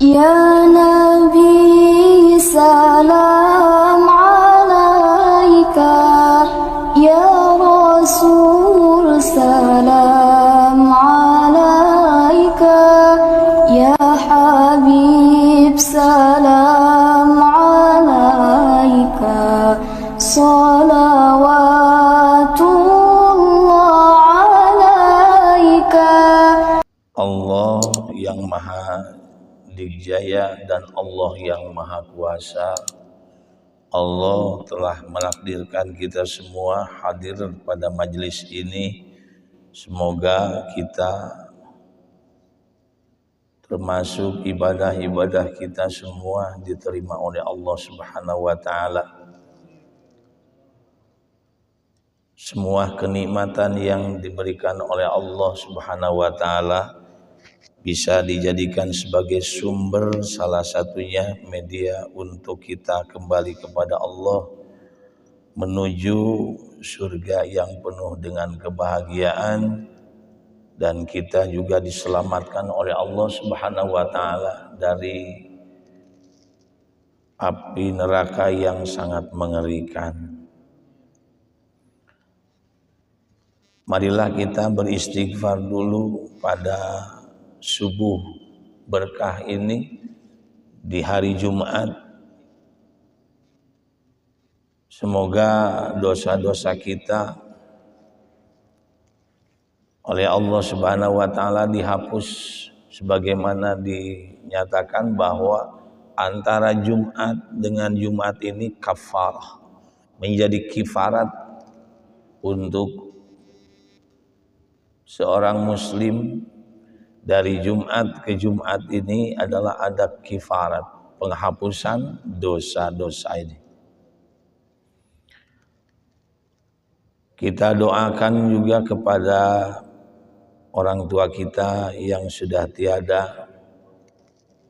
Ya Nabi salam alaika, Ya Rasul salam alaika, Ya Habib salam alaika, salawatullah alaika. Allah yang maha dijaya dan Allah yang maha kuasa. Allah telah menakdirkan kita semua hadir pada majelis ini. Semoga kita termasuk ibadah-ibadah kita semua diterima oleh Allah Subhanahu wa taala. Semua kenikmatan yang diberikan oleh Allah Subhanahu wa taala bisa dijadikan sebagai sumber, salah satunya media untuk kita kembali kepada Allah, menuju surga yang penuh dengan kebahagiaan, dan kita juga diselamatkan oleh Allah Subhanahu wa taala dari api neraka yang sangat mengerikan. Marilah kita beristighfar dulu pada subuh berkah ini di hari Jumat. Semoga dosa-dosa kita oleh Allah Subhanahu wa taala dihapus, sebagaimana dinyatakan bahwa antara Jumat dengan Jumat ini kafarah, menjadi kifarat untuk seorang muslim. Dari Jumat ke Jumat ini adalah ada kifarat, penghapusan dosa-dosa ini. Kita doakan juga kepada orang tua kita yang sudah tiada,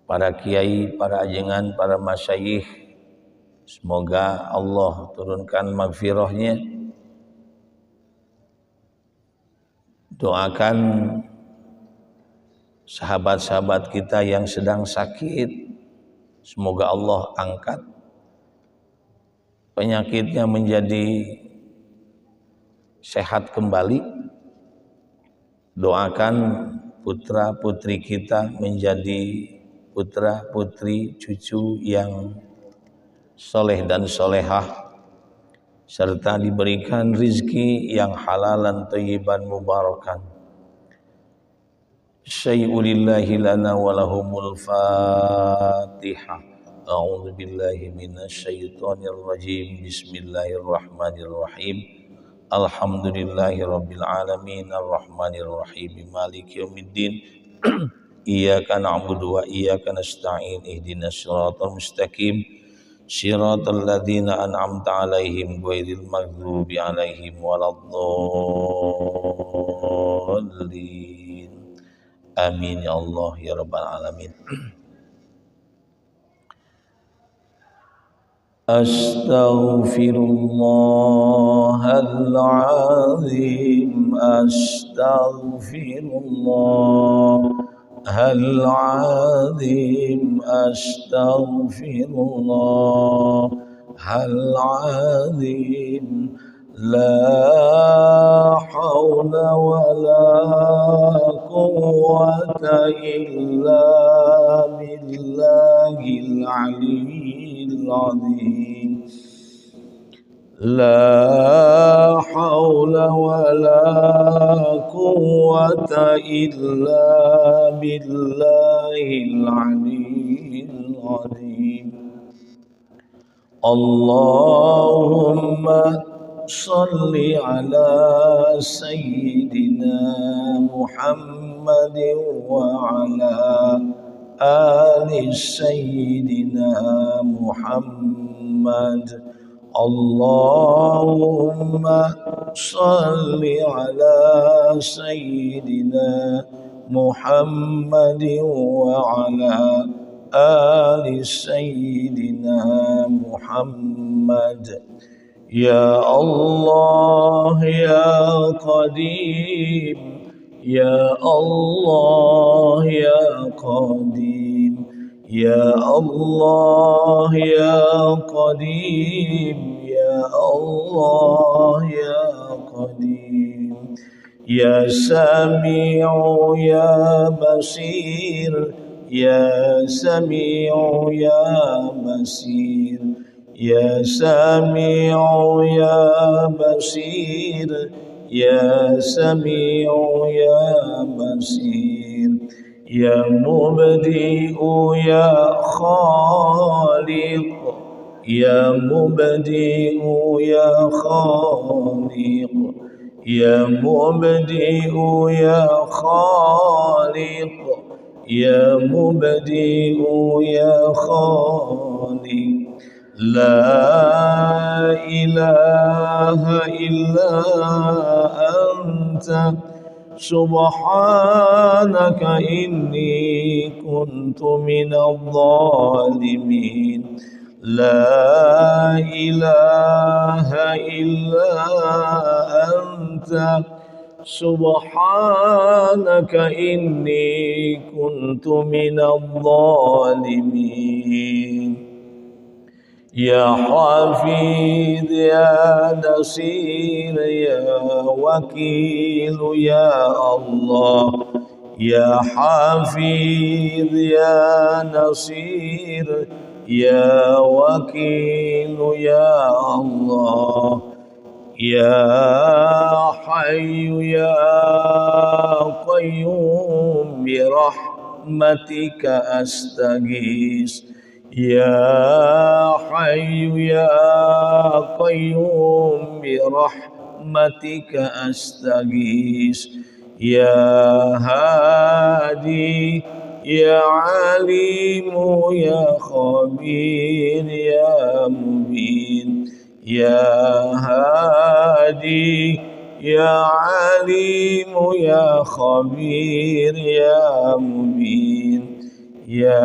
para kiai, para ajengan, para masyayikh. Semoga Allah turunkan maghfirahnya. Doakan sahabat-sahabat kita yang sedang sakit, semoga Allah angkat penyakitnya menjadi sehat kembali. Doakan putra putri kita menjadi putra putri cucu yang soleh dan solehah, serta diberikan rizki yang halalan thayyiban mubarakan. Syai'ulillahi lana walahumul Fatihah. A'udzu billahi minasyaitonir rajim. Bismillahirrahmanirrahim. Alhamdulillahi rabbil alamin arrahmanir rahim maliki yaumiddin. Iyyaka na'budu wa iyyaka nasta'in ihdinas siratal mustaqim siratal ladzina an'amta 'alaihim ghairil maghdubi 'alaihim waladdallin. Amin ya Allah ya rabbal alamin. Astaghfirullahal azim, astaghfirullahal azim, astaghfirullahal azim. La hawla wa la quwwata illa billahil aliyyil azim. La hawla wa la quwwata illa billahil aliyyil azim. Allahumma salli ala sayyidina Muhammadin wa ala ali sayyidina Muhammad. Allahumma salli ala sayyidina Muhammadin wa ala ali sayyidina Muhammad. Ya Allah ya Qadim, Ya Allah ya Qadim, Ya Allah ya Qadim, Ya Allah ya Qadim, Ya Sami'u ya Basir, Ya Sami'u ya Basir, Ya Sami'u ya Basir, Ya Sami'u ya Basir, Ya Mubdi'u ya Khaliq, Ya Mubdi'u ya Khaliq, Ya Mubdi'u ya Khaliq, Ya Mubdi'u ya Khaliq, La ilaha illa anta subhanaka inni kuntu minadh dhalimin. La ilaha illa anta subhanaka inni kuntu minadh dhalimin. Ya Hafidh ya Nasir ya Wakil ya Allah, Ya Hafidh ya Nasir ya Wakil ya Allah, Ya Hayyu ya Qayyum bi rahmatika astaghis, Ya Hayyu ya Qayyum bi rahmatika astaghis, Ya Hadi ya Alimu ya Khabir ya Mubin, Ya Hadi ya Alimu ya Khabir ya Mubin, Ya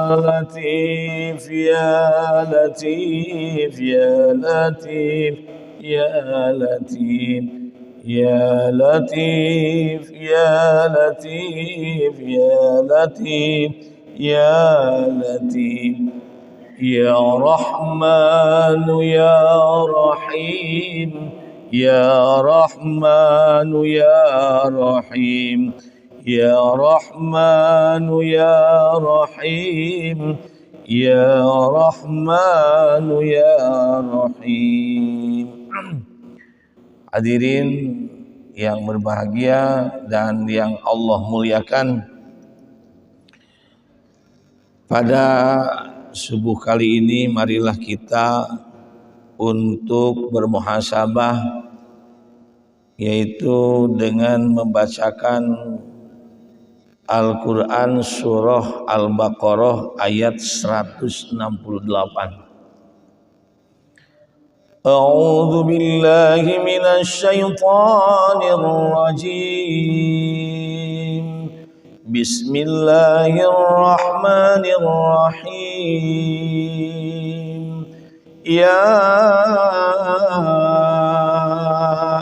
Latif ya Latif ya Latif ya Latif, Ya Latif ya Latif ya Latif ya Latif, Ya Rahmanu ya Rahim, Ya Rahmanu ya Rahim, Ya Rahmanu ya Rahim, Ya Rahmanu ya Rahim. Hadirin yang berbahagia dan yang Allah muliakan, pada subuh kali ini marilah kita untuk bermuhasabah, yaitu dengan membacakan Al-Quran surah Al-Baqarah ayat 168. A'udzu billahi minasy syaithanir rajim. Bismillahirrahmanirrahim. Ya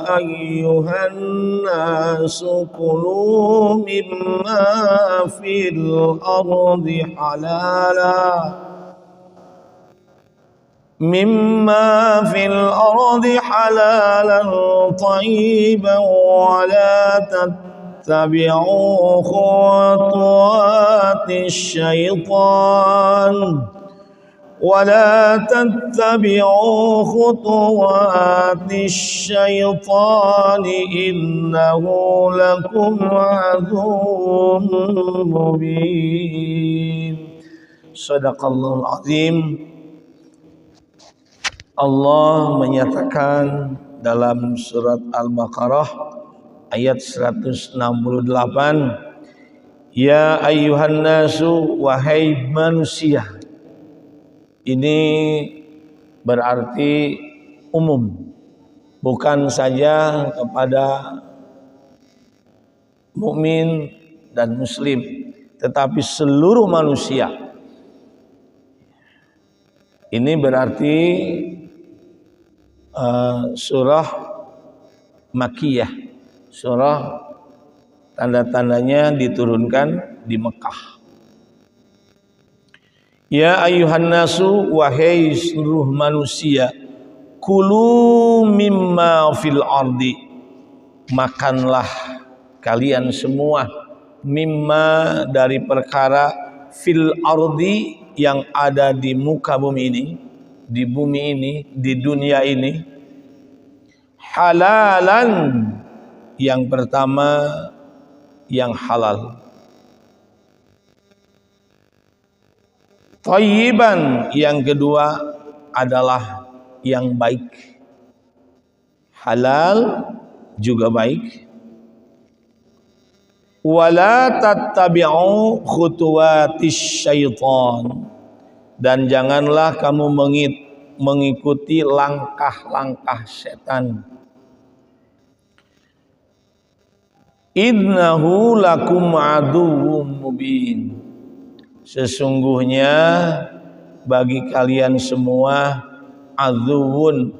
ayyuhan nasu kulu mimma fil ardi halala طيبا ولا تتبعوا خطوات الشيطان إنه لكم عدو مبين. Sadaqallahul azim. Allah menyatakan dalam surat Al-Baqarah ayat 168, Ya ayyuhan nasu, wahai manusia. Ini berarti umum, bukan saja kepada mukmin dan muslim, tetapi seluruh manusia. Ini berarti surah Makkiyah, surah tanda-tandanya diturunkan di Mekah. Ya ayuhan nasu, wahai seluruh manusia, kulu mimma fil ardi, makanlah kalian semua, mimma dari perkara, fil ardi yang ada di muka bumi ini, di bumi ini, di dunia ini, halalan, yang pertama yang halal, thayyiban, yang kedua adalah yang baik. Halal juga baik. Wala tattabi'u khutuwatis syaitan, dan janganlah kamu mengikuti langkah-langkah setan. Innahu lakum aduwwum mubin, sesungguhnya bagi kalian semua, aduwwun,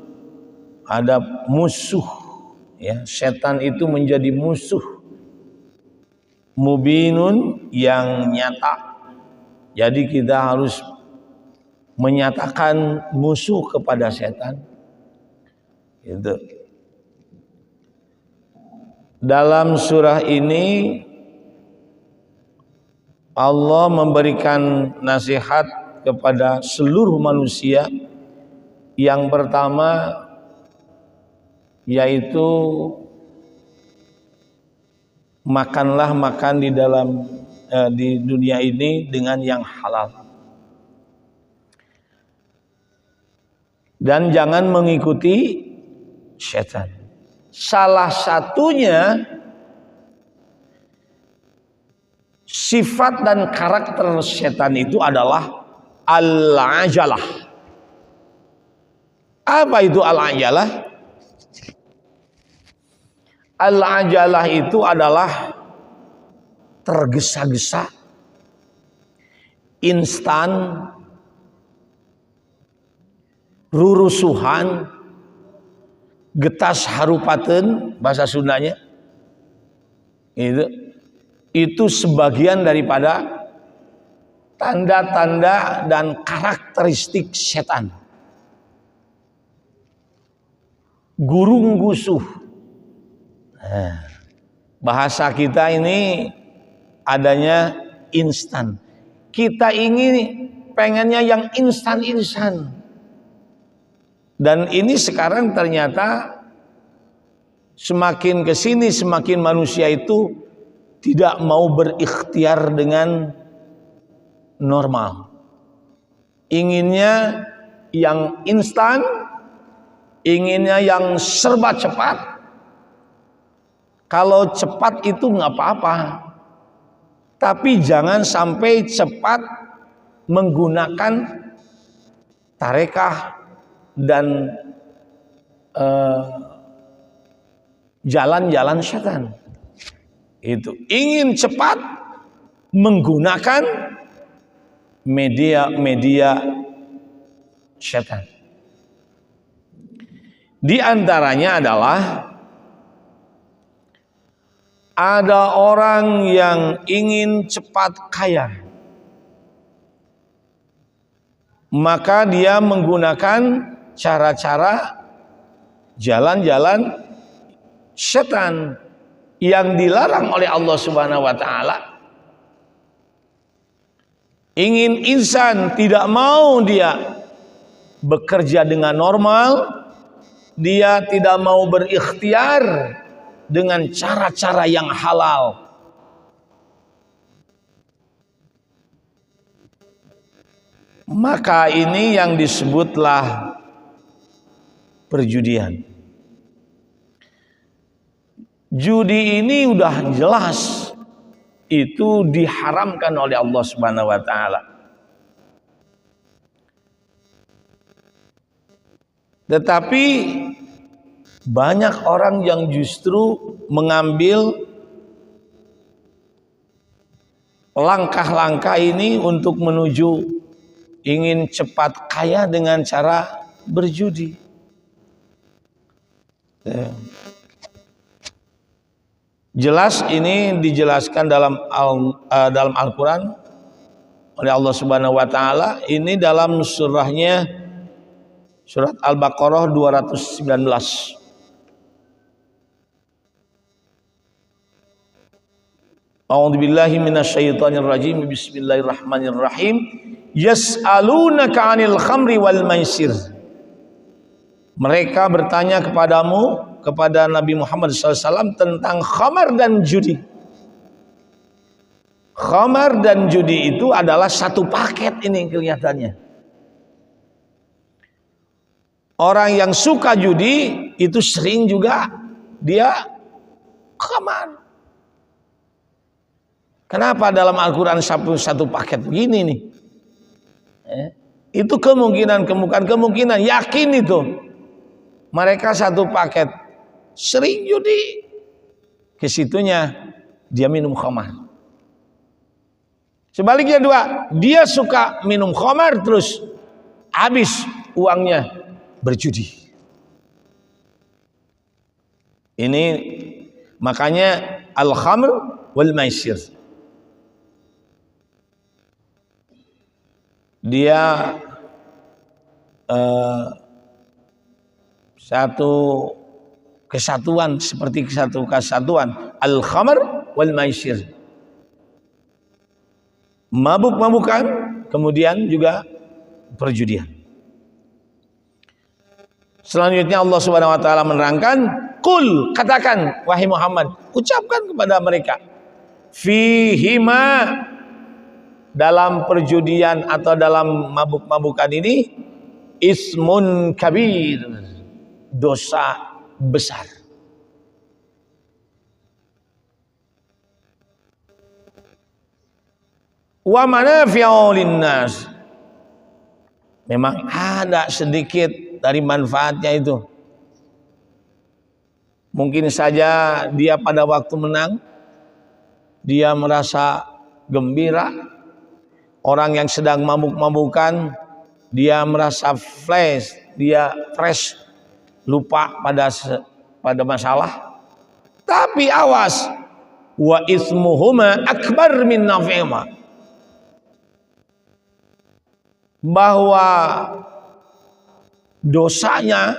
ada musuh, ya, setan itu menjadi musuh, mubinun, yang nyata. Jadi kita harus menyatakan musuh kepada setan. Itu. Dalam surah ini Allah memberikan nasihat kepada seluruh manusia. Yang pertama yaitu makanlah di dalam di dunia ini dengan yang halal, dan jangan mengikuti setan. Salah satunya sifat dan karakter setan itu adalah al-ajalah. Apa itu al-ajalah? Al-ajalah itu adalah tergesa-gesa, instan, rurusuhan, getas harupaten bahasa Sundanya. Itu sebagian daripada tanda-tanda dan karakteristik setan. Gurung gusuh. Bahasa kita ini adanya instan. Kita ingin pengennya yang instan-instan. Dan ini sekarang ternyata semakin kesini semakin manusia itu tidak mau berikhtiar dengan normal. Inginnya yang instan, inginnya yang serba cepat. Kalau cepat itu nggak apa-apa, tapi jangan sampai cepat menggunakan tarekah dan jalan-jalan setan. Itu ingin cepat menggunakan media setan. Di antaranya adalah ada orang yang ingin cepat kaya, maka dia menggunakan cara-cara jalan-jalan setan yang dilarang oleh Allah Subhanahu wa taala. Ingin insan, tidak mau dia bekerja dengan normal, dia tidak mau berikhtiar dengan cara-cara yang halal. Maka ini yang disebutlah perjudian. Judi ini udah jelas itu diharamkan oleh Allah Subhanahu wa taala. Tetapi banyak orang yang justru mengambil langkah-langkah ini untuk menuju ingin cepat kaya dengan cara berjudi. Jelas ini dijelaskan dalam Al-Quran. oleh Allah Subhanahu wa taala. Ini dalam surahnya surat Al-Baqarah 219. A'udzubillahi minasyaitonir rajim. Bismillahirrahmanirrahim. Yas'alunaka 'anil khamri wal maisir. Mereka bertanya kepadamu, kepada Nabi Muhammad SAW tentang khamar dan judi. Khamar dan judi itu adalah satu paket ini kelihatannya. Orang yang suka judi itu sering juga dia khamar. Kenapa dalam Al-Quran satu paket begini nih? Itu kemungkinan, yakin itu. Mereka satu paket, sering judi. Kesitunya dia minum khamar. Sebaliknya dua, dia suka minum khamar terus habis uangnya berjudi. Ini makanya al-khamr wal maisir. Dia satu kesatuan, seperti satu kesatuan, al-khamr wal maisir. Mabuk-mabukan, kemudian juga perjudian. Selanjutnya Allah Subhanahu wa taala menerangkan, "Qul," katakan wahai Muhammad, ucapkan kepada mereka, "Fihima," dalam perjudian atau dalam mabuk-mabukan ini, "ismun kabir," dosa besar. Wa manafi'u linnas. Memang ada sedikit dari manfaatnya itu. Mungkin saja dia pada waktu menang dia merasa gembira. Orang yang sedang mabuk-mabukan dia merasa fresh, lupa pada masalah. Tapi awas, wa ismuhuma akbar min naf'ihima. Bahwa dosanya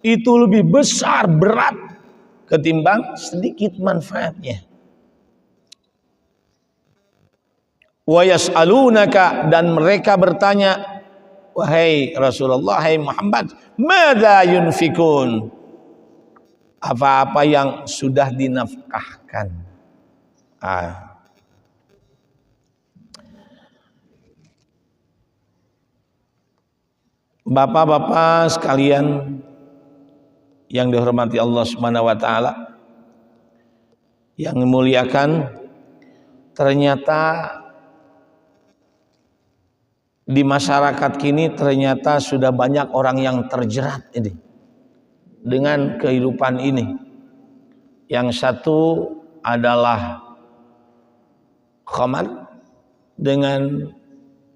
itu lebih besar, berat ketimbang sedikit manfaatnya. Wa yas'alunaka, dan mereka bertanya, wahai Rasulullah, wahai Muhammad, madza yunfikun, apa-apa yang sudah dinafkahkan. Bapak-bapak sekalian yang dihormati Allah Subhanahu wa taala, yang memuliakan, ternyata di masyarakat kini ternyata sudah banyak orang yang terjerat ini dengan kehidupan ini. Yang satu adalah khamar dengan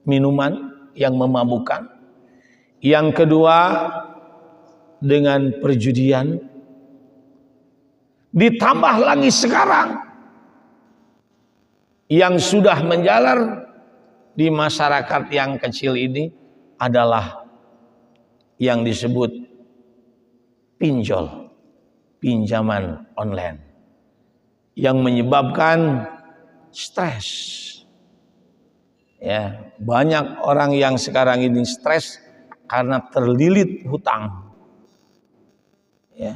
minuman yang memabukkan. Yang kedua dengan perjudian. Ditambah lagi sekarang yang sudah menjalar di masyarakat yang kecil ini adalah yang disebut pinjol, pinjaman online, yang menyebabkan stres. Ya, banyak orang yang sekarang ini stres karena terlilit hutang. Ya.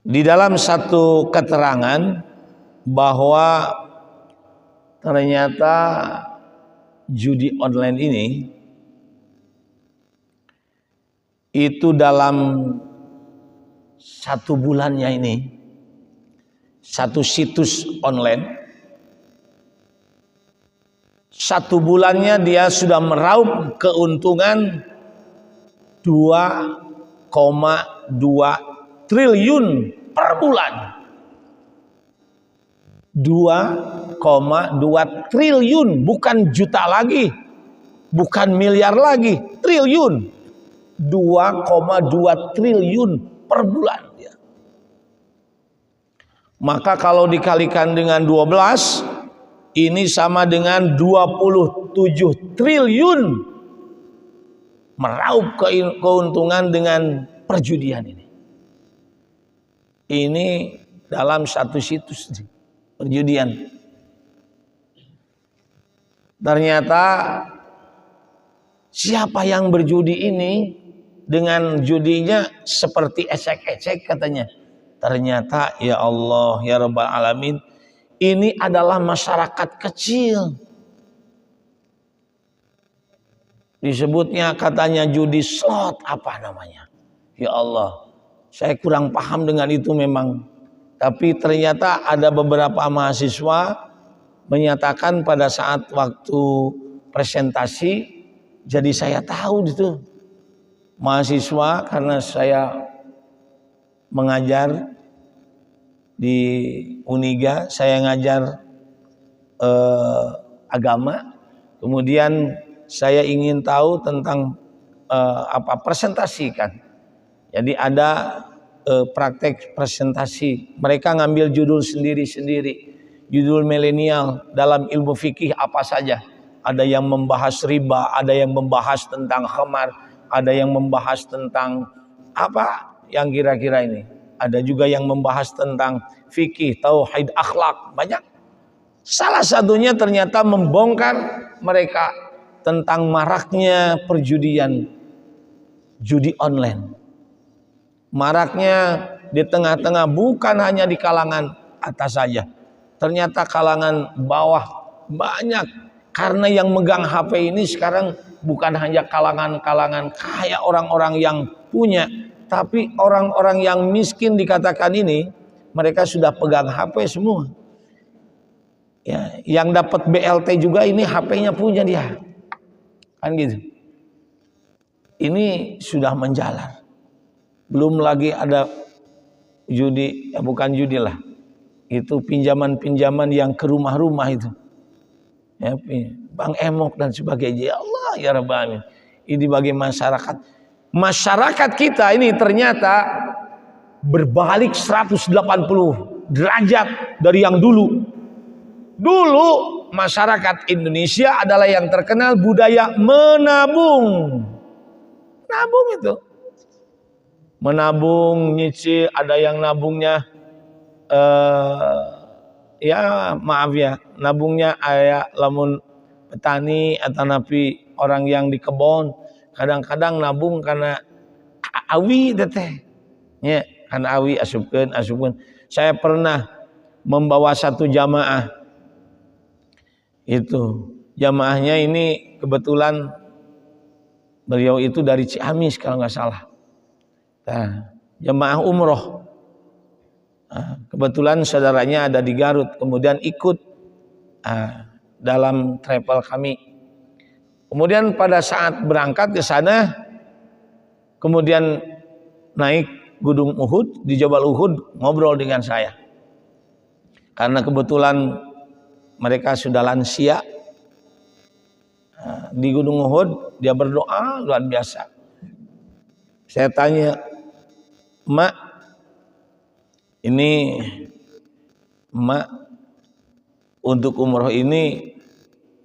Di dalam satu keterangan bahwa ternyata judi online ini itu dalam satu bulannya ini, satu situs online, satu bulannya dia sudah meraup keuntungan 2,2 triliun per bulan. 2,2 triliun, bukan juta lagi, bukan miliar lagi, triliun. 2,2 triliun per bulan. Maka kalau dikalikan dengan 12, ini sama dengan 27 triliun meraup keuntungan dengan perjudian ini. Ini dalam satu situs perjudian. Ternyata siapa yang berjudi ini dengan judinya seperti ecek-ecek katanya. Ternyata ya Allah ya Rabbal Alamin, ini adalah masyarakat kecil. Disebutnya katanya judi slot apa namanya. Ya Allah, saya kurang paham dengan itu memang. Tapi ternyata ada beberapa mahasiswa menyatakan pada saat waktu presentasi, jadi saya tahu itu mahasiswa karena saya mengajar di Uniga, saya ngajar agama. Kemudian saya ingin tahu tentang presentasi kan. Jadi ada praktek presentasi. Mereka ngambil judul sendiri-sendiri. Judul milenial dalam ilmu fikih apa saja. Ada yang membahas riba, ada yang membahas tentang khamar, ada yang membahas tentang apa yang kira-kira ini. Ada juga yang membahas tentang fikih, tauhid, akhlak, banyak. Salah satunya ternyata membongkar mereka tentang maraknya perjudian, judi online. Maraknya di tengah-tengah, bukan hanya di kalangan atas saja. Ternyata kalangan bawah banyak. Karena yang megang HP ini sekarang bukan hanya kalangan-kalangan kaya, orang-orang yang punya, tapi orang-orang yang miskin dikatakan ini, mereka sudah pegang HP semua. Ya, yang dapat BLT juga ini HP-nya punya dia. Kan gitu. Ini sudah menjalar. Belum lagi ada judi, ya bukan judi lah. Itu pinjaman-pinjaman yang ke rumah-rumah itu. Ya, Bang Emok dan sebagainya. Ya Allah ya Rabbal Alamin. Ini bagi masyarakat. Masyarakat kita ini ternyata berbalik 180 derajat dari yang dulu. Dulu masyarakat Indonesia adalah yang terkenal budaya menabung. Nabung itu. Menabung, nyicil, ada yang nabungnya ya maaf ya, nabungnya kayak lamun petani atau napi orang yang di kebun, kadang-kadang nabung karena awi teh. Ya, karena awi asupkeun. Saya pernah membawa satu jamaah. Itu jamaahnya ini kebetulan beliau itu dari Ciamis kalau nggak salah. Nah, jamaah umroh. Nah, kebetulan saudaranya ada di Garut, kemudian ikut dalam travel kami. Kemudian pada saat berangkat ke sana, kemudian naik Gunung Uhud, di Jabal Uhud ngobrol dengan saya. Karena kebetulan mereka sudah lansia. Di Gunung Uhud dia berdoa luar biasa. Saya tanya, "Mak, ini Mak untuk umroh ini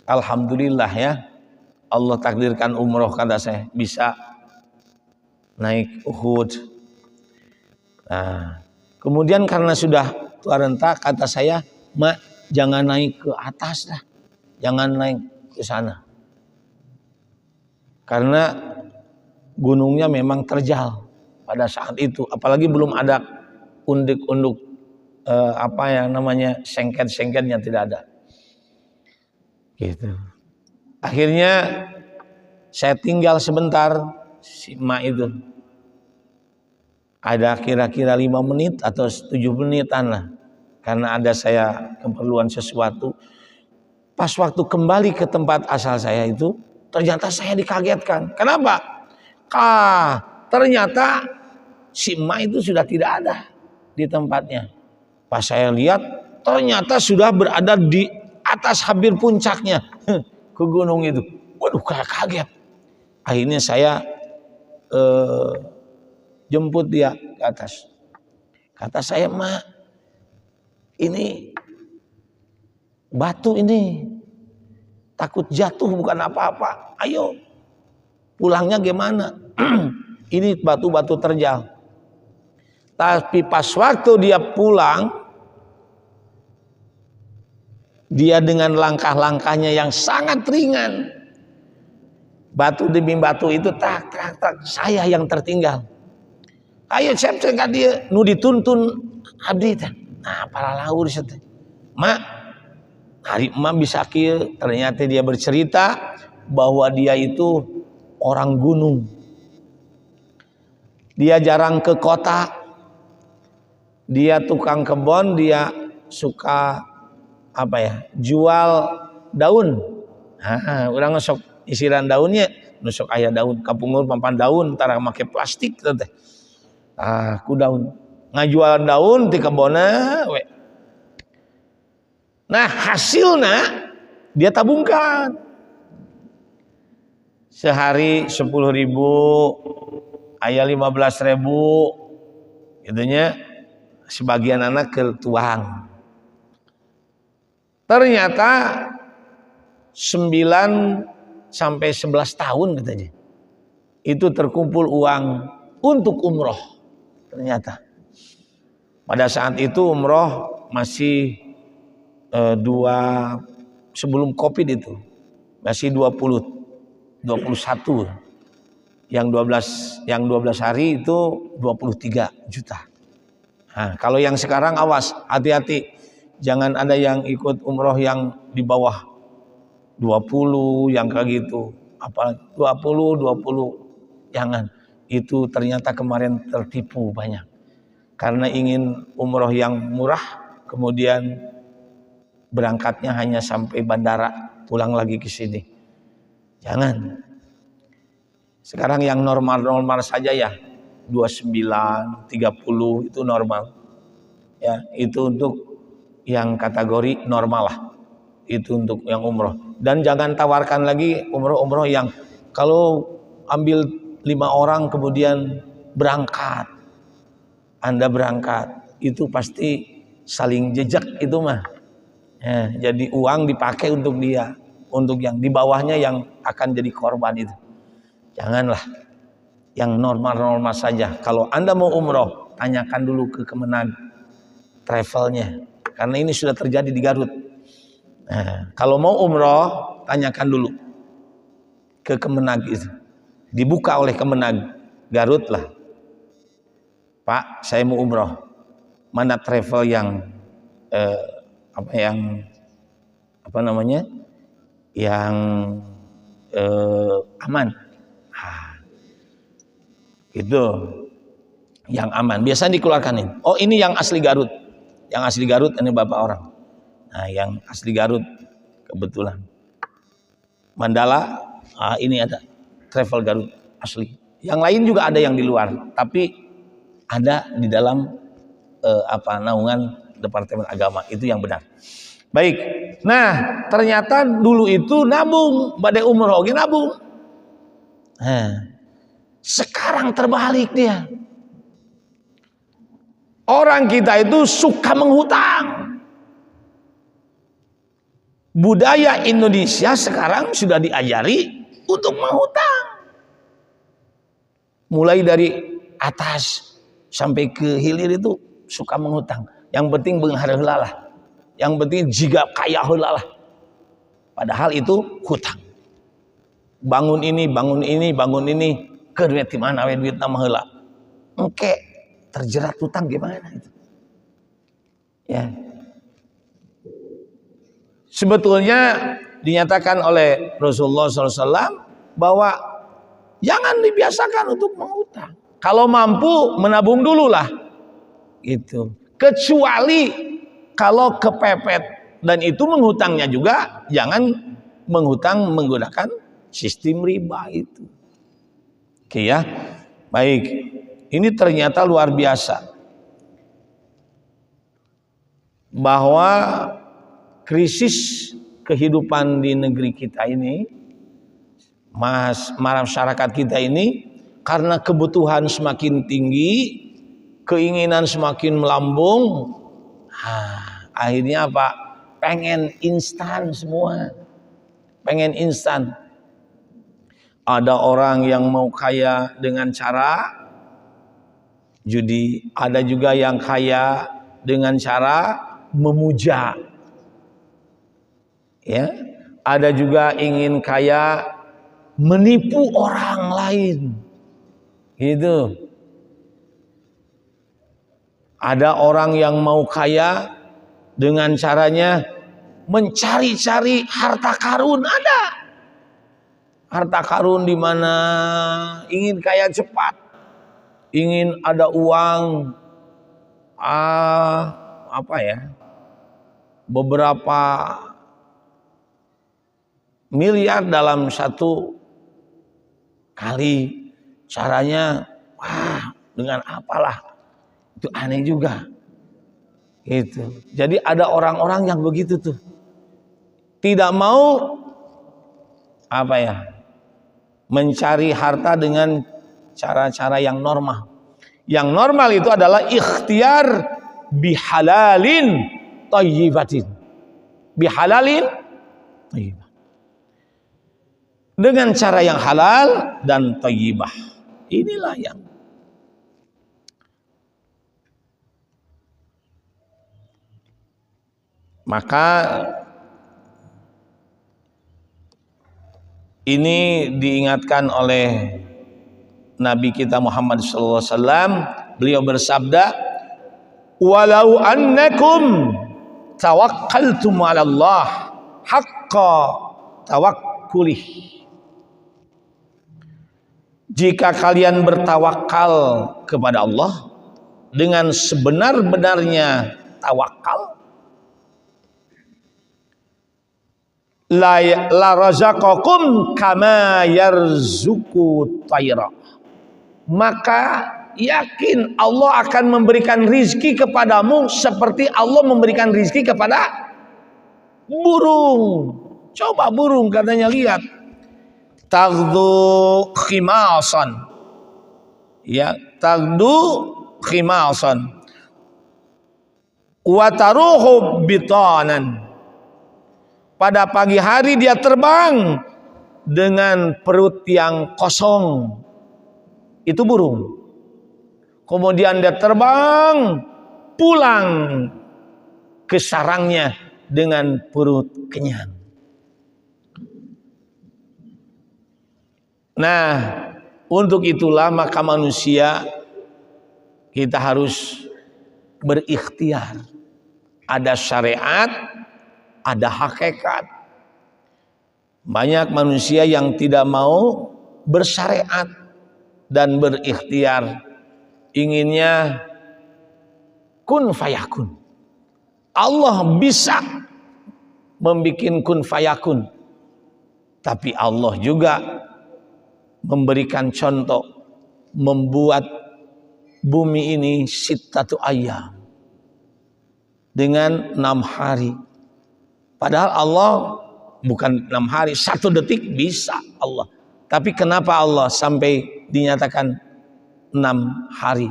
alhamdulillah ya, Allah takdirkan umroh," kata saya, bisa naik Uhud. Nah, kemudian karena sudah tua renta, kata saya, "Mak, jangan naik ke atas lah, jangan naik ke sana, karena gunungnya memang terjal pada saat itu, apalagi belum ada unduk-unduk apa yang namanya sengket-sengketnya, tidak ada." Gitu. Akhirnya saya tinggal sebentar, si emak itu ada kira-kira 5 menit atau 7 menitan lah, karena ada saya keperluan sesuatu. Pas waktu kembali ke tempat asal saya itu, ternyata saya dikagetkan. Kenapa? Ternyata si emak itu sudah tidak ada di tempatnya. Pas saya lihat, ternyata sudah berada di atas hampir puncaknya ke gunung itu. Waduh, kaget. Akhirnya saya jemput dia ke atas. Kata saya, "Mak, ini batu ini takut jatuh bukan apa-apa. Ayo pulangnya gimana? Ini batu-batu terjal. Tapi pas waktu dia pulang, dia dengan langkah-langkahnya yang sangat ringan, batu demi batu itu tak, saya yang tertinggal. Ayo cek dia, nu dituntun abdi teh. Nah, para laur teh. Mak, hari emak bisa kieu, ternyata dia bercerita bahwa dia itu orang gunung. Dia jarang ke kota. Dia tukang kebon, dia suka apa ya? Jual daun. Nah, urang sok isiran daunnya, nusok aya daun kapungur pampan daun, tara make plastik teh. Ku daun. Ngajual daun di kebona we. Nah, hasilnya dia tabungkan. Sehari 10.000, aya 15.000, itunya sebagian anak ke tuang. Ternyata 9 sampai 11 tahun katanya. Itu terkumpul uang untuk umroh. Ternyata pada saat itu umroh masih sebelum Covid itu masih 21. Yang 12 hari itu 23 juta. Nah, kalau yang sekarang awas, hati-hati. Jangan ada yang ikut umroh yang di bawah 20 yang kayak gitu. Apalagi 20. Jangan. Itu ternyata kemarin tertipu banyak. Karena ingin umroh yang murah, kemudian berangkatnya hanya sampai bandara, pulang lagi ke sini. Jangan. Sekarang yang normal-normal saja ya. 29, 30 itu normal. Ya, itu untuk yang kategori normal lah. Itu untuk yang umroh. Dan jangan tawarkan lagi umroh-umroh yang kalau ambil 5 orang kemudian berangkat. Anda berangkat, itu pasti saling jejak itu mah. Ya, jadi uang dipakai untuk dia, untuk yang di bawahnya yang akan jadi korban itu. Janganlah. Yang normal-normal saja. Kalau Anda mau umroh, tanyakan dulu ke Kemenag travelnya. Karena ini sudah terjadi di Garut. Nah, kalau mau umroh, tanyakan dulu ke Kemenag itu. Dibuka oleh Kemenag Garut lah. Pak, saya mau umroh. Mana travel yang yang aman. Itu yang aman. Biasanya dikeluarkan ini. Oh, ini yang asli Garut. Yang asli Garut ini bapak orang. Nah, yang asli Garut kebetulan. Mandala, ini ada travel Garut asli. Yang lain juga ada yang di luar, tapi ada di dalam naungan Departemen Agama. Itu yang benar. Baik. Nah, ternyata dulu itu nabung, badai umroh nabung. Nah, sekarang terbalik dia. Orang kita itu suka menghutang. Budaya Indonesia sekarang sudah diajari untuk menghutang. Mulai dari atas sampai ke hilir itu suka menghutang. Yang penting beunghar heula lah. Yang penting jiga kaya heula lah. Padahal itu hutang. Bangun ini, ke duit di mana we duit nama heula. Engke terjerat hutang gimana itu? Ya. Sebetulnya dinyatakan oleh Rasulullah SAW bahwa jangan dibiasakan untuk menghutang. Kalau mampu menabung dululah. Gitu. Kecuali kalau kepepet dan itu menghutangnya juga jangan menghutang menggunakan sistem riba itu. Oke ya. Baik. Ini ternyata luar biasa. Bahwa krisis kehidupan di negeri kita ini, masyarakat kita ini, karena kebutuhan semakin tinggi, keinginan semakin melambung, Akhirnya apa? Pengen instan semua. Pengen instan. Ada orang yang mau kaya dengan cara judi, ada juga yang kaya dengan cara memuja. Ya, ada juga ingin kaya menipu orang lain. Gitu. Ada orang yang mau kaya dengan caranya mencari-cari harta karun, ada. Harta karun di mana ingin kaya cepat, ingin ada uang beberapa miliar dalam satu kali. Caranya dengan apalah, itu aneh juga. Itu. Jadi ada orang-orang yang begitu tuh, tidak mau mencari harta dengan cara-cara yang normal. Yang normal itu adalah ikhtiar bihalalin thayyibatin. Bihalalin thayyibah. Dengan cara yang halal dan thayyibah. Inilah yang maka ini diingatkan oleh Nabi kita Muhammad SAW. Beliau bersabda, walau annakum tawakkaltum 'ala Allah haqqa tawakkulih. Jika kalian bertawakal kepada Allah dengan sebenar-benarnya tawakal, la razaqakum kama yarzuqu tayra. Maka yakin Allah akan memberikan rizki kepadamu seperti Allah memberikan rizki kepada burung. Coba burung katanya, lihat, taghdu khimasan, ya, taghdu khimasan wa taruhu bitanan. Pada pagi hari dia terbang dengan perut yang kosong. Itu burung. Kemudian dia terbang pulang ke sarangnya dengan perut kenyang. Nah, untuk itulah maka manusia kita harus berikhtiar. Ada syariat, ada hakikat. Banyak manusia yang tidak mau bersyariat dan berikhtiar, inginnya kun fayakun. Allah bisa membikin kun fayakun, tapi Allah juga memberikan contoh, membuat bumi ini sittatu ayyam, dengan 6 hari. Padahal Allah bukan 6 hari, 1 detik bisa Allah. Tapi kenapa Allah sampai dinyatakan 6 hari?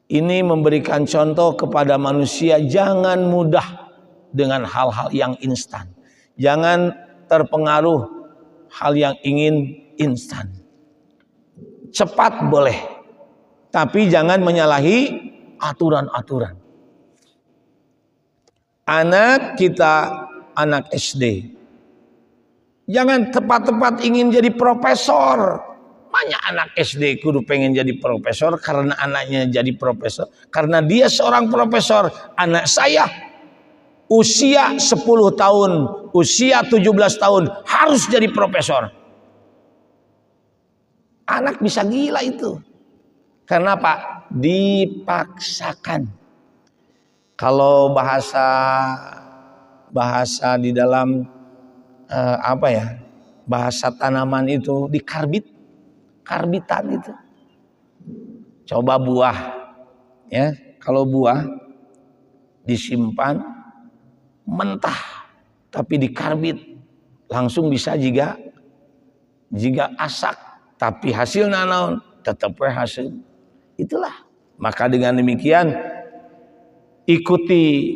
Ini memberikan contoh kepada manusia, jangan mudah dengan hal-hal yang instan. Jangan terpengaruh hal yang ingin instan. Cepat boleh, tapi jangan menyalahi aturan-aturan. Anak kita, anak SD, jangan tepat-tepat ingin jadi profesor. Banyak anak SD kudu pengen jadi profesor karena anaknya jadi profesor, karena dia seorang profesor. Anak saya usia 10 tahun, usia 17 tahun harus jadi profesor. Anak bisa gila itu. Karena apa? Dipaksakan. Kalau bahasa di dalam bahasa tanaman itu karbitan itu. Coba buah, ya, kalau buah disimpan mentah tapi dikarbit langsung bisa jika asak, tapi hasilnya naon tetap hasil. Itulah. Maka dengan demikian ikuti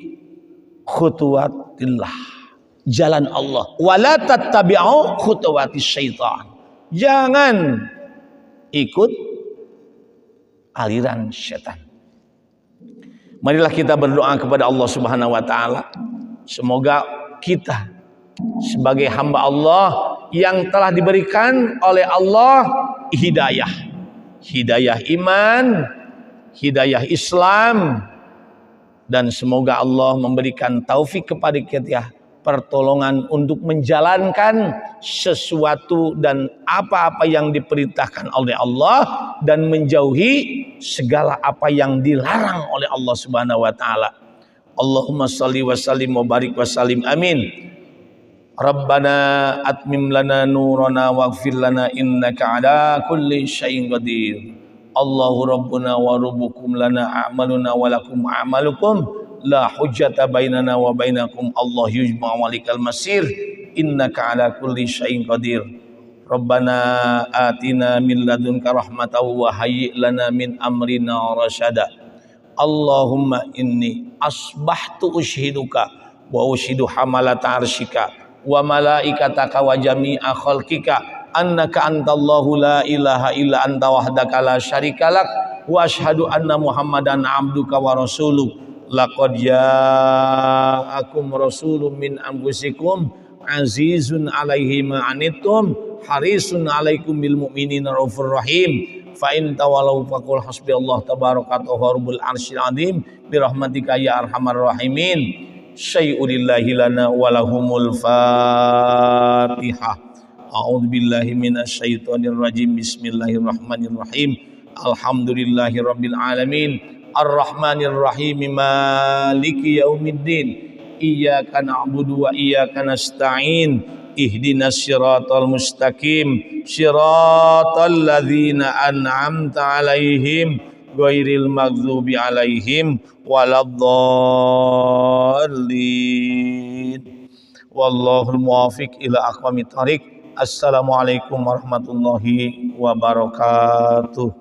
khutuwatillah, jalan Allah. Wala tattabi'u khutuwatis syaitan. Jangan ikut aliran setan. Marilah kita berdoa kepada Allah Subhanahu wa taala. Semoga kita sebagai hamba Allah yang telah diberikan oleh Allah hidayah. Hidayah iman, hidayah Islam, dan semoga Allah memberikan taufik kepada kita, pertolongan untuk menjalankan sesuatu dan apa-apa yang diperintahkan oleh Allah dan menjauhi segala apa yang dilarang oleh Allah Subhanahu wa taala. Allahumma shalli wa sallim wa barik wa sallim amin. Rabbana atmim lana nurana waghfir lana innaka ala kulli syai'in qadir. Allahu rabbuna wa rabbukum lana a'maluna wa lakum a'malukum. La hujjata bainana wa bainakum Allah yujma'u walikal masir innaka ala kulli syai'in qadir. Rabbana atina min ladunka rahmatan wa hayyi' lana min amrina rasyada. Allahumma inni asbahtu ushiduka wa ushidu hamalata arsyika wa malaikataka wa jami'a khalqika annaka antallahu la ilaha illa anta wahdaka la syarikalak wa ashhadu anna muhammadan abduka wa rasuluk. Laqad ja'akum rasulun min anfusikum azizun 'alaihi ma 'anittum harisun 'alaikum bil mu'minina raufur rahim. Fa in tawallaw faqul hasbiyallahu tabarakatuhu rabbul arsyil azim bi rahmatika ya arhamar rahimin. Syai'ulillahi lana wa lahumul Fatihah. A'udzu billahi minasy syaithanir rajim. Bismillahirrahmanirrahim. Alhamdulillahirabbil alamin. Ar-Rahmanir Rahim Maliki Yaumiddin. Iyyaka na'budu wa iyyaka nasta'in. Ihdinas siratal mustaqim. Siratal ladzina an'amta 'alaihim ghairil maghdubi 'alaihim waladdallin. Wallahul muwaffiq ila aqwamit thoriq. Assalamualaikum warahmatullahi wabarakatuh.